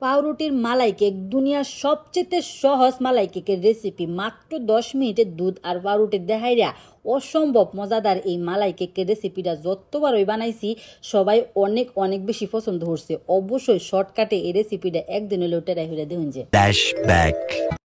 পাউরুটির মালাই কেক দুনিয়ার সবচেয়ে সহজ মালাই কেকের রেসিপি। মাত্র 10 মিনিটে দুধ আর পাউরুটি দেখাইরা অসম্ভব মজাদার এই মালাই কেকের রেসিপিটা যতবারই বানাইছি সবাই অনেক অনেক বেশি পছন্দ করছে। অবশ্যই শর্টকাটে এই রেসিপিটা একদিন হলেও ট্রাই করে দেখুন। যে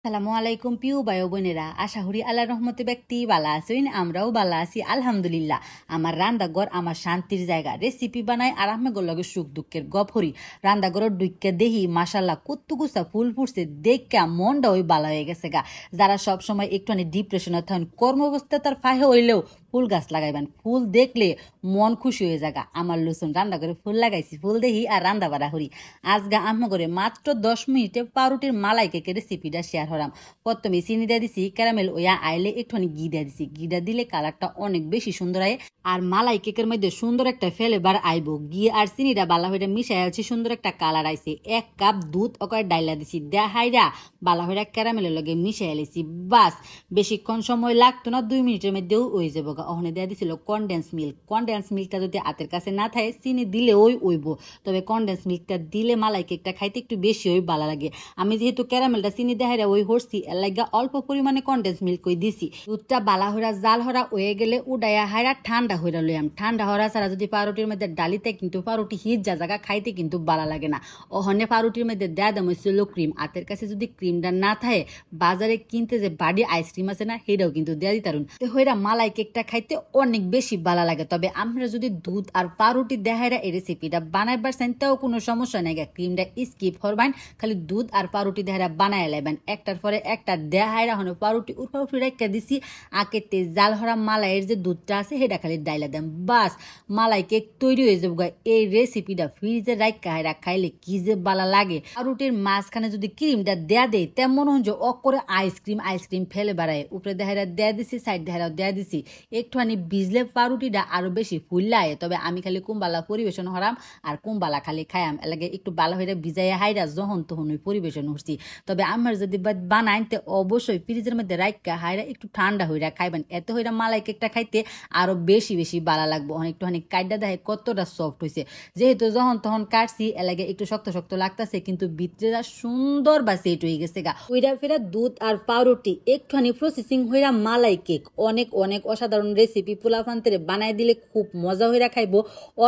আসসালামু আলাইকুম পিউ ভাই বোনেরা, আশা করি আল্লাহর রহমতে ব্যক্তি বালা আছেন, আমরাও বালা আছি আলহামদুলিল্লাহ। আমার রান্নাঘর আমার শান্তির জায়গা। রেসিপি বানাই আর আমি লগে সুখ দুঃখের গপ হরি। রান্নাঘরের ডুইকা দেহি মাশাল্লাহ কুত্তুকুসা ফুল ফুটছে, দেখা মনটা ওই বালা হয়ে গেছে গা। যারা সবসময় একটুখানি ডিপ্রেশনে থাকেন, কর্মব্যস্তা তার ফাহে হইলেও ফুল গাছ লাগাইবেন, ফুল দেখলে মন খুশি হয়ে যাগা। আমার লুসুন রান্না করে ফুল লাগাইছি, ফুল দেখি আর রান্না বাড়া হরি। আজগা আম্মা করে মাত্র 10 মিনিটে পাউরুটির মালাই কেকের রেসিপিটা শেয়ার হলাম। প্রথমে চিনি দিয়ে দিছি, ক্যারামেল ওয়া আইলে একটুখানি ঘি দিয়ে দিছি। ঘিটা দিলে কালারটা অনেক বেশি সুন্দর হয় আর মালাই কেকের মধ্যে সুন্দর একটা ফ্লেভার আইব। ঘি আর চিনিটা বালা হইরা মিশাই আছে, সুন্দর একটা কালার আইছে। 1 কাপ দুধ ওকে ডাইলা দিছি, দেখাইরা বালা হইরা ক্যারামেলের লগে মিশাই আলাইছি। বাস বেশিক্ষণ সময় লাগতো না, 2 মিনিটের মধ্যেও হয়ে যাবো। ওখানে দেওয়া দিছিল কনডেন্স মিল্ক। কনডেন্স মিল্কটা যদি হাতের কাছে না থাকে চিনি দিলে ওই ওইব, তবে কনডেন্স মিল্কটা দিলে মালাই কেকটা খাইতে একটু বেশি ওই ভালো লাগে। আমি যেহেতু ক্যারামেলটা চিনি দেখাইরা ওই হরছি, এর লাগা অল্প পরিমাণে কনডেন্স মিল্ক ওই দিছি। দুধটা বালা হইরা জাল হরা হয়ে গেলে উডাইয়া হাইরা ঠান্ডা হইরা লইয়াম। ঠান্ডা হরা ছাড়া যদি পাউরুটির মধ্যে ডালিতে কিন্তু পাউরুটি হিট যা জায়গা খাইতে কিন্তু ভালো লাগে না। ওখানে পাউরুটির মধ্যে দেয়া দাম হয়েছিল ক্রিম। হাতের কাছে যদি ক্রিমটা না থাকে বাজারে কিনতে যে বাড়ি আইসক্রিম আছে না, সেটাও কিন্তু দেয়া দিতারুন। তো হইরা মালাই কেকটা খাইতে অনেক বেশি ভালো লাগে। তবে আমরা যদি দুধ আর পাউরুটি দেখাইরা এই রেসিপিটা বানাইবার চান তাও কোনো সমস্যা নেই, ক্রিমটা স্কিপ করবেন, খালি দুধ আর পাউরুটি দেখাইরা বানাই লাইবেন। একটার পরে একটা দেখাইরা হন পাউরুটি উঠা রেখে দিছি। আকেতে জাল হরা মালাইয়ের যে দুধটা আছে সেটা খালি ডাইলা দেন, বাস মালাই কেক তৈরি হয়ে যাবো। এই রেসিপিটা ফ্রিজে রাখা হাইরা খাইলে কি যে ভালো লাগে। পাউরুটির মাঝখানে যদি ক্রিমটা দেয়া দেয় তেমন হন যে করে আইসক্রিম ফেলে বেড়ায়। উপরে দেখাইরা দেয়া দিছি, সাইড দেখাইরাও দেয়া দিছি। একটুখানি ভিজলে পাউরুটিটা আরো বেশি ফুললায়। তবে আমি খালি কুম্বালা পরিবেশন হরাম আর কুম্বালা খালি খাইয়াম, এলাকে একটু ভালো হইরা ভিজাইয়া হাইরা যখন তখন ওই পরিবেশন করছি। তবে আমার যদি বানাইতে অবশ্যই ফ্রিজের মধ্যে রাখা হাইরা একটু ঠান্ডা হইরা খাইবেন, এত হইরা মালাই কেকটা খাইতে আরো বেশি বেশি ভালো লাগবো। একটুখানি কাইডা দেখে কতটা সফট হয়েছে। যেহেতু যখন তখন কাটছি এলাকে একটু শক্ত শক্ত লাগতেছে, কিন্তু ভিতরেটা সুন্দর বা সেট হয়ে গেছে গা। ওইরা ফেরা দুধ আর পাউরুটি একটুখানি প্রসেসিং হইরা মালাই কেক অনেক অনেক অসাধারণ রেসিপি। পোলাপান্তেরে বানাই দিলে খুব মজা হইরা খাইবো,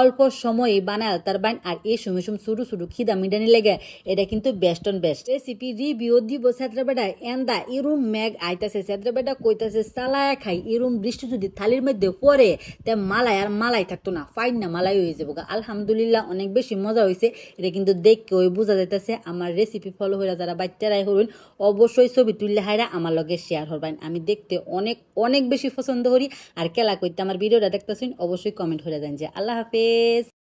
অল্প সময়ে বানায় তার বাইন। আর এই সময় ছোট ছোট খিদা মিডানি লেগে এটা কিন্তু best on best recipe review দিব। সেত্রা বেটা এন্দা এরুম ম্যাগ আইতাছে, সেত্রা বেটা কইতাছে চালায় খাই। এরুম বৃষ্টি যদি থালির মধ্যে পড়ে তে মালাই আর মালাই থাকতো না, ফাইন না মালাই হয়ে যাবো। আলহামদুলিল্লাহ অনেক বেশি মজা হয়েছে। এটা কিন্তু দেখকে ওই বোঝা যাইতেছে। আমার রেসিপি ফলো হইরা যারা বাচ্চারাই হরুন অবশ্যই ছবি তুললে হাইরা আমার লগে শেয়ার হরবেন। আমি দেখতে অনেক অনেক বেশি পছন্দ করি। আর কেলা কইতে আমার ভিডিওটা দেখতেছেন অবশ্যই কমেন্ট হয়ে যান। যে আল্লাহ হাফেজ।